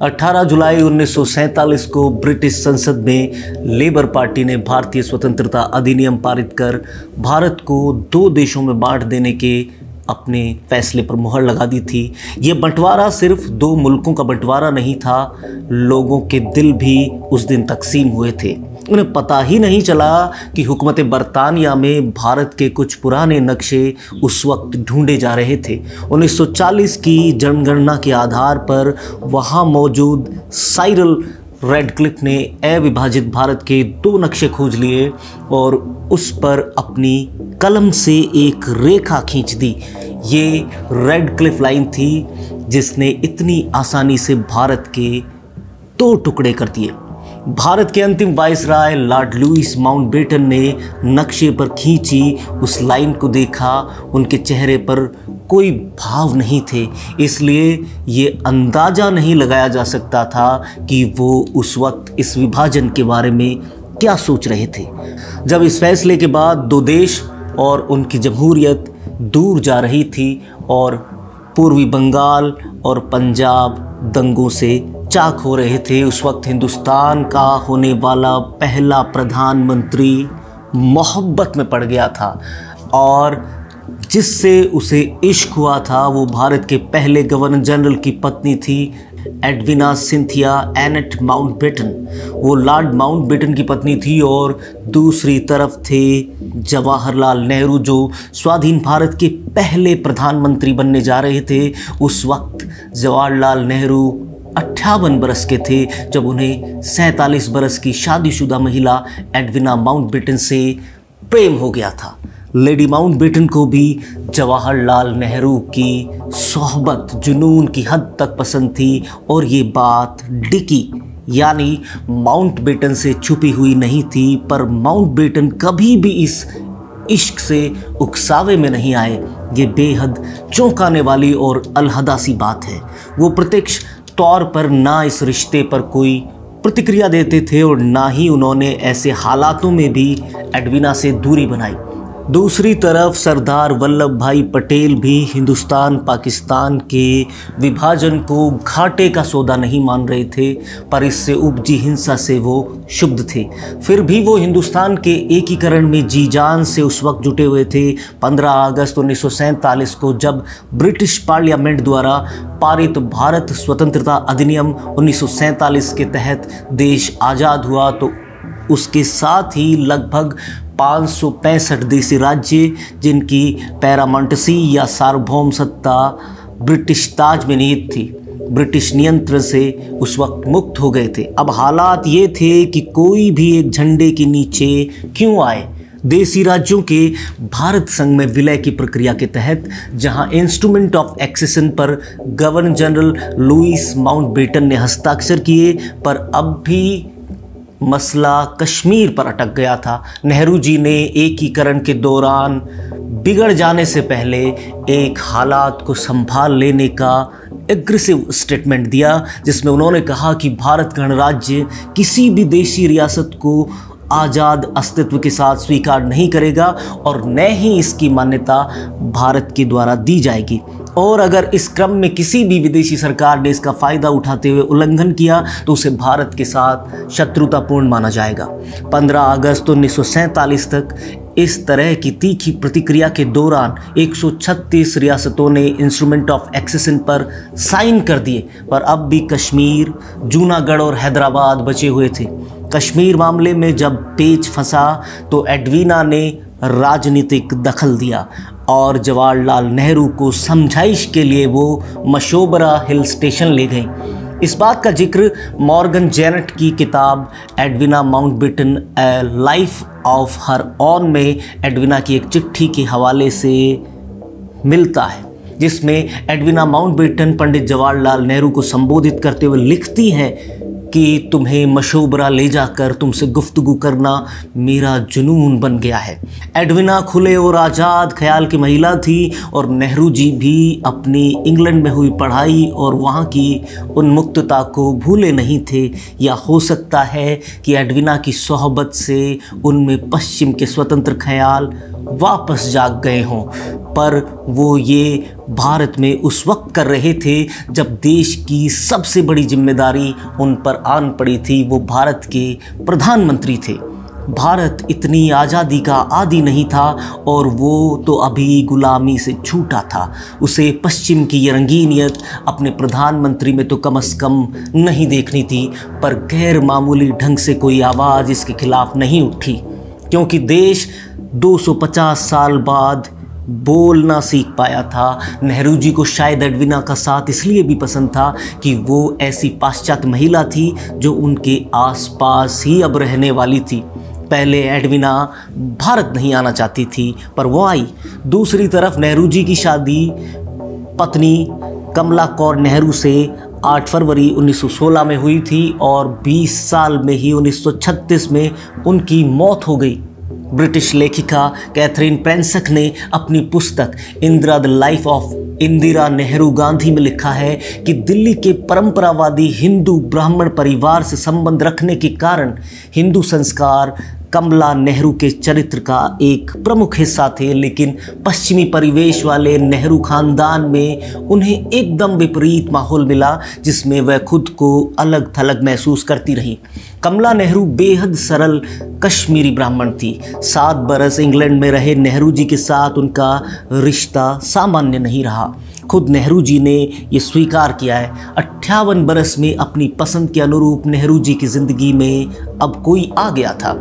18 जुलाई 1947 को ब्रिटिश संसद में लेबर पार्टी ने भारतीय स्वतंत्रता अधिनियम पारित कर भारत को 2 देशों में बांट देने के अपने फैसले पर मुहर लगा दी थी। ये बंटवारा सिर्फ 2 मुल्कों का बंटवारा नहीं था, लोगों के दिल भी उस दिन तकसीम हुए थे। उन्हें पता ही नहीं चला कि हुकूमत बरतानिया में भारत के कुछ पुराने नक्शे उस वक्त ढूंढे जा रहे थे। 1940 की जनगणना के आधार पर वहाँ मौजूद साइरल रेडक्लिफ ने अविभाजित भारत के 2 नक्शे खोज लिए और उस पर अपनी कलम से एक रेखा खींच दी। ये रेडक्लिफ लाइन थी जिसने इतनी आसानी से भारत के 2 टुकड़े कर दिए। भारत के अंतिम वाइसराय लॉर्ड लुईस माउंटबेटन ने नक्शे पर खींची उस लाइन को देखा, उनके चेहरे पर कोई भाव नहीं थे, इसलिए ये अंदाज़ा नहीं लगाया जा सकता था कि वो उस वक्त इस विभाजन के बारे में क्या सोच रहे थे। जब इस फैसले के बाद 2 देश और उनकी जमहूरियत दूर जा रही थी और पूर्वी बंगाल और पंजाब दंगों से चाक हो रहे थे, उस वक्त हिंदुस्तान का होने वाला पहला प्रधानमंत्री मोहब्बत में पड़ गया था और जिससे उसे इश्क हुआ था वो भारत के पहले गवर्नर जनरल की पत्नी थी, एडविना सिंथिया एनेट माउंटबेटन। वो लॉर्ड माउंटबेटन की पत्नी थी और दूसरी तरफ थे जवाहरलाल नेहरू, जो स्वाधीन भारत के पहले प्रधानमंत्री बनने जा रहे थे। उस वक्त जवाहरलाल नेहरू 58 बरस के थे जब उन्हें 47 बरस की शादीशुदा महिला एडविना माउंटबेटन से प्रेम हो गया था। लेडी माउंटबेटन को भी जवाहरलाल नेहरू की सोहबत जुनून की हद तक पसंद थी और ये बात डिकी यानी माउंटबेटन से छुपी हुई नहीं थी, पर माउंटबेटन कभी भी इस इश्क से उकसावे में नहीं आए। ये बेहद चौंकाने वाली और अलहदा सी बात है। वो प्रत्यक्ष तौर पर ना इस रिश्ते पर कोई प्रतिक्रिया देते थे और ना ही उन्होंने ऐसे हालातों में भी एडविना से दूरी बनाई। दूसरी तरफ सरदार वल्लभ भाई पटेल भी हिंदुस्तान पाकिस्तान के विभाजन को घाटे का सौदा नहीं मान रहे थे, पर इससे उपजी हिंसा से वो क्षुब्ध थे। फिर भी वो हिंदुस्तान के एकीकरण में जी जान से उस वक्त जुटे हुए थे। 15 अगस्त 1947 को जब ब्रिटिश पार्लियामेंट द्वारा पारित भारत स्वतंत्रता अधिनियम 1947 के तहत देश आज़ाद हुआ तो उसके साथ ही लगभग 565 देसी राज्य जिनकी पैरामाउंटसी या सार्वभौम सत्ता ब्रिटिश ताज में निहित थी, ब्रिटिश नियंत्रण से उस वक्त मुक्त हो गए थे। अब हालात ये थे कि कोई भी एक झंडे के नीचे क्यों आए। देसी राज्यों के भारत संघ में विलय की प्रक्रिया के तहत जहां इंस्ट्रूमेंट ऑफ एक्सेशन पर गवर्नर जनरल लुईस माउंटबेटन ने हस्ताक्षर किए, पर अब भी मसला कश्मीर पर अटक गया था। नेहरू जी ने एकीकरण के दौरान बिगड़ जाने से पहले एक हालात को संभाल लेने का एग्रेसिव स्टेटमेंट दिया, जिसमें उन्होंने कहा कि भारत गणराज्य किसी भी देशी रियासत को आज़ाद अस्तित्व के साथ स्वीकार नहीं करेगा और न ही इसकी मान्यता भारत के द्वारा दी जाएगी, और अगर इस क्रम में किसी भी विदेशी सरकार ने इसका फ़ायदा उठाते हुए उल्लंघन किया तो उसे भारत के साथ शत्रुतापूर्ण माना जाएगा। 15 अगस्त 1947 तक इस तरह की तीखी प्रतिक्रिया के दौरान 136 रियासतों ने इंस्ट्रूमेंट ऑफ एक्सेशन पर साइन कर दिए, पर अब भी कश्मीर, जूनागढ़ और हैदराबाद बचे हुए थे। कश्मीर मामले में जब पेच फंसा तो एडविना ने राजनीतिक दखल दिया और जवाहरलाल नेहरू को समझाइश के लिए वो मशोबरा हिल स्टेशन ले गई। इस बात का जिक्र मॉर्गन जेनेट की किताब Edwina Mountbatten A life of her on में एडविना की एक चिट्ठी के हवाले से मिलता है, जिसमें एडविना माउंटबेटन पंडित जवाहरलाल नेहरू को संबोधित करते हुए लिखती हैं कि तुम्हें मशोबरा ले जाकर तुमसे गुफ्तगू करना मेरा जुनून बन गया है। एडविना खुले और आज़ाद ख्याल की महिला थी और नेहरू जी भी अपनी इंग्लैंड में हुई पढ़ाई और वहाँ की उन्मुक्तता को भूले नहीं थे, या हो सकता है कि एडविना की सोहबत से उनमें पश्चिम के स्वतंत्र ख्याल वापस जाग गए हों। पर वो ये भारत में उस वक्त कर रहे थे जब देश की सबसे बड़ी जिम्मेदारी उन पर आन पड़ी थी। वो भारत के प्रधानमंत्री थे। भारत इतनी आज़ादी का आदी नहीं था और वो तो अभी गुलामी से छूटा था। उसे पश्चिम की ये रंगीनियत अपने प्रधानमंत्री में तो कम से कम नहीं देखनी थी, पर गैर मामूली ढंग से कोई आवाज़ इसके खिलाफ नहीं उठी, क्योंकि देश 250 साल बाद बोलना सीख पाया था। नेहरू जी को शायद एडविना का साथ इसलिए भी पसंद था कि वो ऐसी पाश्चात्य महिला थी जो उनके आसपास ही अब रहने वाली थी। पहले एडविना भारत नहीं आना चाहती थी, पर वो आई। दूसरी तरफ नेहरू जी की शादी पत्नी कमला कौर नेहरू से 8 फरवरी 1916 में हुई थी और 20 साल में ही 1936 में उनकी मौत हो गई। ब्रिटिश लेखिका कैथरीन पेंसक ने अपनी पुस्तक Indira the life of Indira Nehru Gandhi में लिखा है कि दिल्ली के परंपरावादी हिंदू ब्राह्मण परिवार से संबंध रखने के कारण हिंदू संस्कार कमला नेहरू के चरित्र का एक प्रमुख हिस्सा थे, लेकिन पश्चिमी परिवेश वाले नेहरू खानदान में उन्हें एकदम विपरीत माहौल मिला जिसमें वह खुद को अलग थलग महसूस करती रही। कमला नेहरू बेहद सरल कश्मीरी ब्राह्मण थी। 7 बरस इंग्लैंड में रहे नेहरू जी के साथ उनका रिश्ता सामान्य नहीं रहा। खुद नेहरू जी ने ये स्वीकार किया है। 58 बरस में अपनी पसंद के अनुरूप नेहरू जी की ज़िंदगी में अब कोई आ गया था।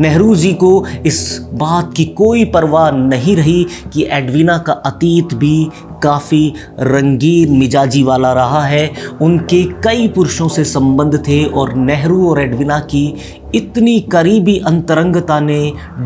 नेहरू जी को इस बात की कोई परवाह नहीं रही कि एडविना का अतीत भी काफ़ी रंगीन मिजाजी वाला रहा है। उनके कई पुरुषों से संबंध थे और नेहरू और एडविना की इतनी करीबी अंतरंगता ने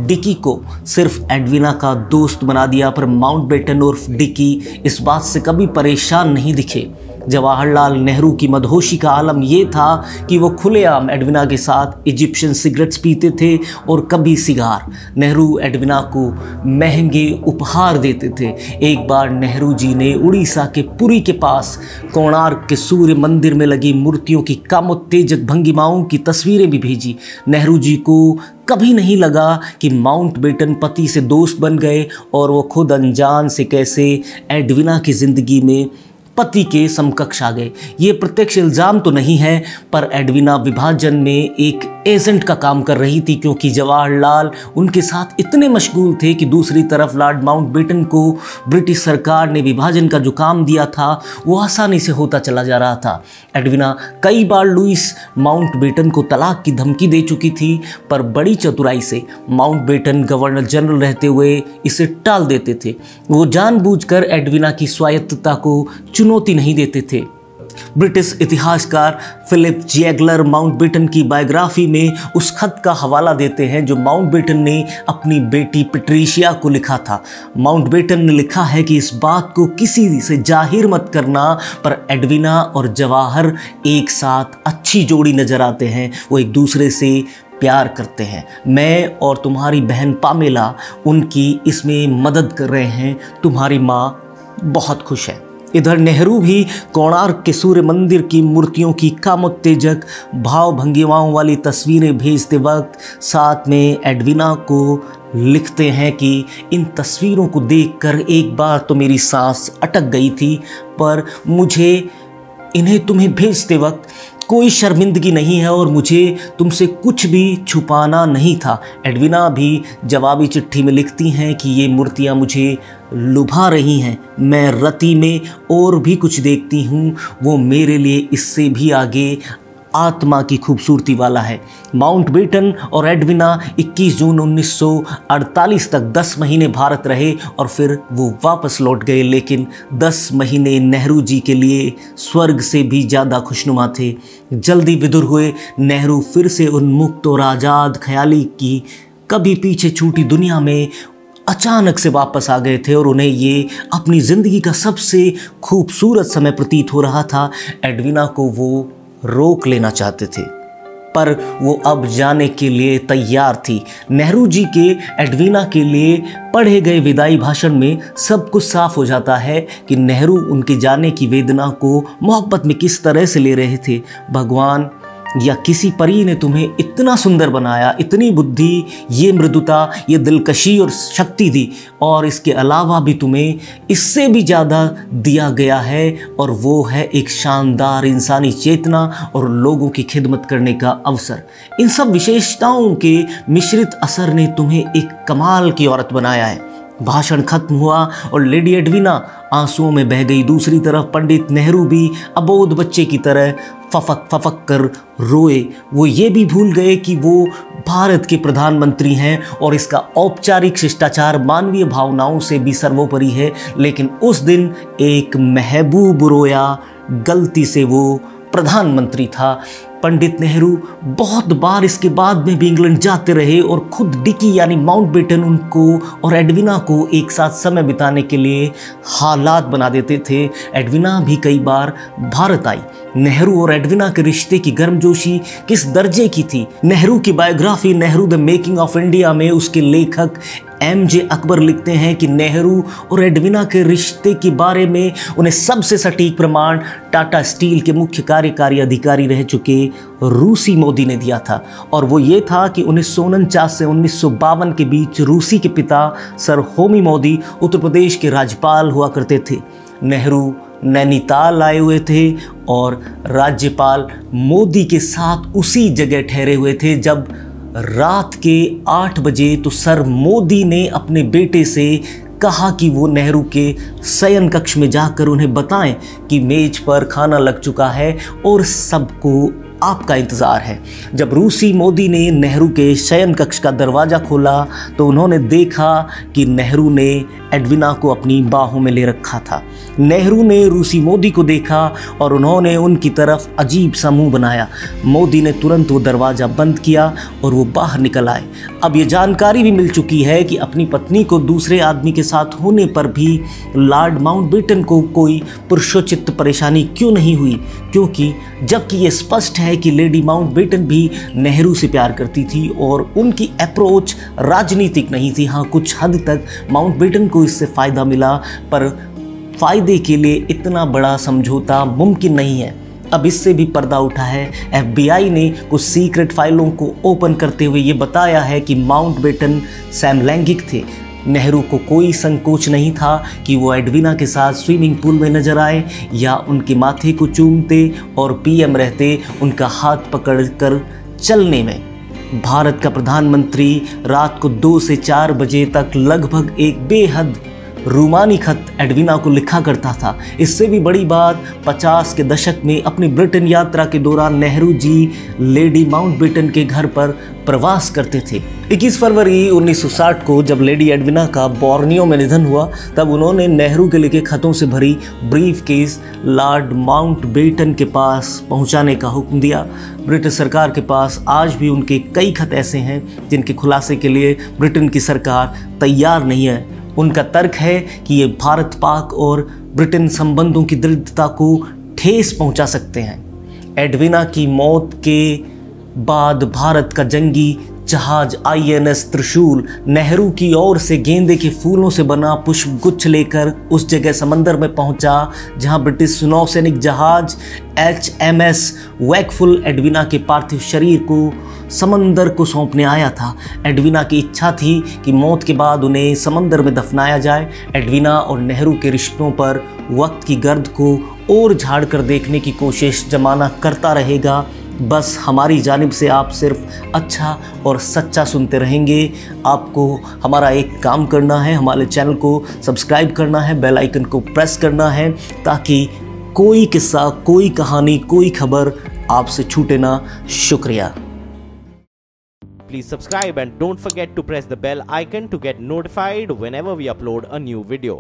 डिकी को सिर्फ एडविना का दोस्त बना दिया, पर माउंटबेटन उर्फ डिकी इस बात से कभी परेशान नहीं दिखे। जवाहरलाल नेहरू की मदहोशी का आलम यह था कि वो खुलेआम एडविना के साथ इजिप्शियन सिगरेट्स पीते थे और कभी सिगार। नेहरू एडविना को महंगे उपहार देते थे। एक बार नेहरू जी ने उड़ीसा के पुरी के पास कोणार्क के सूर्य मंदिर में लगी मूर्तियों की कामोत्तेजक भंगिमाओं की तस्वीरें भी भेजी। नेहरू जी को कभी नहीं लगा कि माउंटबेटन पति से दोस्त बन गए और वो खुद अनजान से कैसे एडविना की ज़िंदगी में पति के समकक्ष आ गए। ये प्रत्यक्ष इल्ज़ाम तो नहीं है, पर एडविना विभाजन में एक एजेंट का काम कर रही थी, क्योंकि जवाहरलाल उनके साथ इतने मशगूल थे कि दूसरी तरफ लॉर्ड माउंटबेटन को ब्रिटिश सरकार ने विभाजन का जो काम दिया था वो आसानी से होता चला जा रहा था। एडविना कई बार लुइस माउंटबेटन को तलाक की धमकी दे चुकी थी, पर बड़ी चतुराई से माउंटबेटन गवर्नर जनरल रहते हुए इसे टाल देते थे। वो जानबूझकर एडविना की स्वायत्तता को चुनौती नहीं देते थे। ब्रिटिश इतिहासकार फिलिप जैगलर माउंटबेटन की बायोग्राफी में उस खत का हवाला देते हैं जो माउंटबेटन ने अपनी बेटी पैट्रिशिया को लिखा था। माउंटबेटन ने लिखा है कि इस बात को किसी से जाहिर मत करना, पर एडविना और जवाहर एक साथ अच्छी जोड़ी नजर आते हैं। वो एक दूसरे से प्यार करते हैं। मैं और तुम्हारी बहन पामेला उनकी इसमें मदद कर रहे हैं। तुम्हारी माँ बहुत खुश है। इधर नेहरू भी कोणार्क के सूर्य मंदिर की मूर्तियों की कामोत्तेजक भाव भंगिमाओं वाली तस्वीरें भेजते वक्त साथ में एडविना को लिखते हैं कि इन तस्वीरों को देखकर एक बार तो मेरी सांस अटक गई थी, पर मुझे इन्हें तुम्हें भेजते वक्त कोई शर्मिंदगी नहीं है और मुझे तुमसे कुछ भी छुपाना नहीं था। एडविना भी जवाबी चिट्ठी में लिखती हैं कि ये मूर्तियाँ मुझे लुभा रही हैं। मैं रति में और भी कुछ देखती हूँ, वो मेरे लिए इससे भी आगे आत्मा की खूबसूरती वाला है। माउंटबेटन और एडविना 21 जून 1948 तक 10 महीने भारत रहे और फिर वो वापस लौट गए, लेकिन 10 महीने नेहरू जी के लिए स्वर्ग से भी ज़्यादा खुशनुमा थे। जल्दी विदुर हुए नेहरू फिर से उन्मुक्त और आज़ाद ख्याली की कभी पीछे छूटी दुनिया में अचानक से वापस आ गए थे और उन्हें ये अपनी ज़िंदगी का सबसे खूबसूरत समय प्रतीत हो रहा था। एडविना को वो रोक लेना चाहते थे, पर वो अब जाने के लिए तैयार थी। नेहरू जी के एडविना के लिए पढ़े गए विदाई भाषण में सब कुछ साफ हो जाता है कि नेहरू उनके जाने की वेदना को मोहब्बत में किस तरह से ले रहे थे। भगवान या किसी परी ने तुम्हें इतना सुंदर बनाया, इतनी बुद्धि, ये मृदुता, ये दिलकशी और शक्ति दी, और इसके अलावा भी तुम्हें इससे भी ज़्यादा दिया गया है, और वो है एक शानदार इंसानी चेतना और लोगों की खिदमत करने का अवसर। इन सब विशेषताओं के मिश्रित असर ने तुम्हें एक कमाल की औरत बनाया है। भाषण खत्म हुआ और लेडी एडविना आंसुओं में बह गई। दूसरी तरफ पंडित नेहरू भी अबोध बच्चे की तरह फफक फफक कर रोए। वो ये भी भूल गए कि वो भारत के प्रधानमंत्री हैं और इसका औपचारिक शिष्टाचार मानवीय भावनाओं से भी सर्वोपरि है। लेकिन उस दिन एक महबूब रोया, गलती से वो प्रधानमंत्री था। पंडित नेहरू बहुत बार इसके बाद में भी इंग्लैंड जाते रहे और खुद डिकी यानी माउंटबेटन उनको और एडविना को एक साथ समय बिताने के लिए हालात बना देते थे। एडविना भी कई बार भारत आई। नेहरू और एडविना के रिश्ते की गर्मजोशी किस दर्जे की थी। नेहरू की biography Nehru the making of India में उसके लेखक MJ अकबर लिखते हैं कि नेहरू और एडविना के रिश्ते के बारे में उन्हें सबसे सटीक प्रमाण टाटा स्टील के मुख्य कार्यकारी अधिकारी रह चुके रूसी मोदी ने दिया था, और वो ये था कि 1949 से 1952 के बीच रूसी के पिता सर होमी मोदी उत्तर प्रदेश के राज्यपाल हुआ करते थे। नेहरू नैनीताल आए हुए थे और राज्यपाल मोदी के साथ उसी जगह ठहरे हुए थे। जब रात के 8 बजे तो सर मोदी ने अपने बेटे से कहा कि वो नेहरू के शयन कक्ष में जाकर उन्हें बताएं कि मेज पर खाना लग चुका है और सबको आपका इंतज़ार है। जब रूसी मोदी ने नेहरू के शयन कक्ष का दरवाज़ा खोला तो उन्होंने देखा कि नेहरू ने एडविना को अपनी बाहों में ले रखा था। नेहरू ने रूसी मोदी को देखा और उन्होंने उनकी तरफ अजीब सा मुंह बनाया। मोदी ने तुरंत वो दरवाज़ा बंद किया और वो बाहर निकल आए। अब ये जानकारी भी मिल चुकी है कि अपनी पत्नी को दूसरे आदमी के साथ होने पर भी लॉर्ड माउंटबेटन को कोई पुरुषोचित परेशानी क्यों नहीं हुई, क्योंकि जबकि ये स्पष्ट है कि लेडी माउंटबेटन भी नेहरू से प्यार करती थी और उनकी अप्रोच राजनीतिक नहीं थी। हाँ, कुछ हद तक माउंटबेटन को इससे फ़ायदा मिला, पर फ़ायदे के लिए इतना बड़ा समझौता मुमकिन नहीं है। अब इससे भी पर्दा उठा है। FBI ने कुछ सीक्रेट फाइलों को ओपन करते हुए ये बताया है कि माउंटबेटन समलैंगिक थे। नेहरू को कोई संकोच नहीं था कि वो एडविना के साथ स्विमिंग पूल में नजर आए या उनके माथे को चूमते और PM रहते उनका हाथ पकड़कर चलने में। भारत का प्रधानमंत्री रात को 2 से 4 बजे तक लगभग एक बेहद रूमानी खत एडविना को लिखा करता था। इससे भी बड़ी बात, 50 के दशक में अपनी ब्रिटेन यात्रा के दौरान नेहरू जी लेडी माउंटबेटन के घर पर प्रवास करते थे। 21 फरवरी 1960 को जब लेडी एडविना का बोर्नियो में निधन हुआ, तब उन्होंने नेहरू के लिखे खतों से भरी ब्रीफ केस लॉर्ड माउंटबेटन के पास पहुंचाने का हुक्म दिया। ब्रिटिश सरकार के पास आज भी उनके कई खत ऐसे हैं जिनके खुलासे के लिए ब्रिटेन की सरकार तैयार नहीं है। उनका तर्क है कि ये भारत पाक और ब्रिटेन संबंधों की दृढ़ता को ठेस पहुंचा सकते हैं। एडविना की मौत के बाद भारत का जंगी जहाज INS त्रिशूल नेहरू की ओर से गेंदे के फूलों से बना पुष्प गुच्छ लेकर उस जगह समंदर में पहुंचा जहां ब्रिटिश नौसैनिक जहाज HMS वैकफुल एडविना के पार्थिव शरीर को समंदर को सौंपने आया था। एडविना की इच्छा थी कि मौत के बाद उन्हें समंदर में दफनाया जाए। एडविना और नेहरू के रिश्तों पर वक्त की गर्द को और झाड़ कर देखने की कोशिश जमाना करता रहेगा। बस हमारी जानिब से आप सिर्फ अच्छा और सच्चा सुनते रहेंगे। आपको हमारा एक काम करना है, हमारे चैनल को सब्सक्राइब करना है, बेल आइकन को प्रेस करना है, ताकि कोई किस्सा, कोई कहानी, कोई खबर आपसे छूटे ना। शुक्रिया। Please subscribe and don't forget to press the bell icon to get notified whenever we upload a new video.